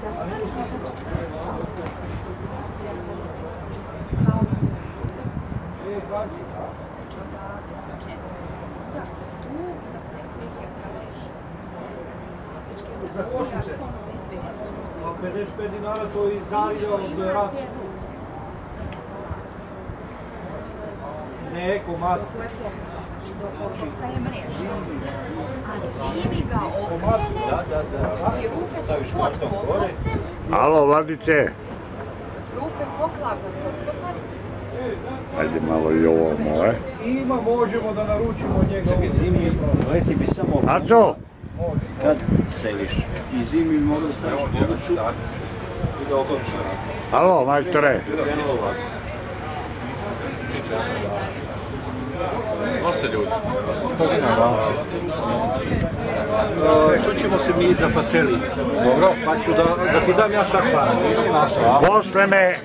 Za košnice. 55 dinara to i zalio operaciju. Ne, komad. Do pokrca je mreža, a zimi ga okrene i rupe su pod poklopcem. Alo, Vladice. Rupe poklapa poklopac. Ajde malo i ovo moje. Ima, možemo da naručimo njega. Čekaj, zimi leti bi samo... Aco! Kad seliš? I zimi mora staviš ponoću. Alo, majstore. Nose ljudi. Čućemo se mi za faceli. Dobro. Pa ću da ti dam ja sad para. Nisi našao. Posle me...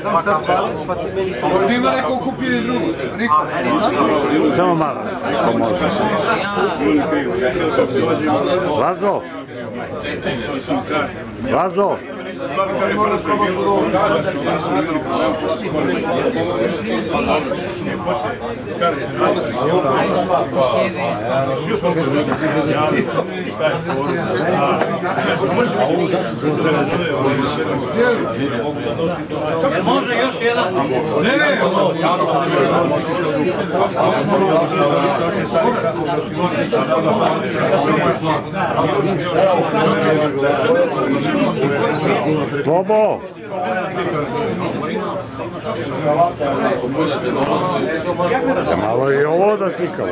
Dam sad para, pa ti meni pomoći. Nima neko kupili drugu. Samo malo. Ako može. Lazo! Lazo! Može još jedan? Ne! Slobo! Malo i ovo da slikamo.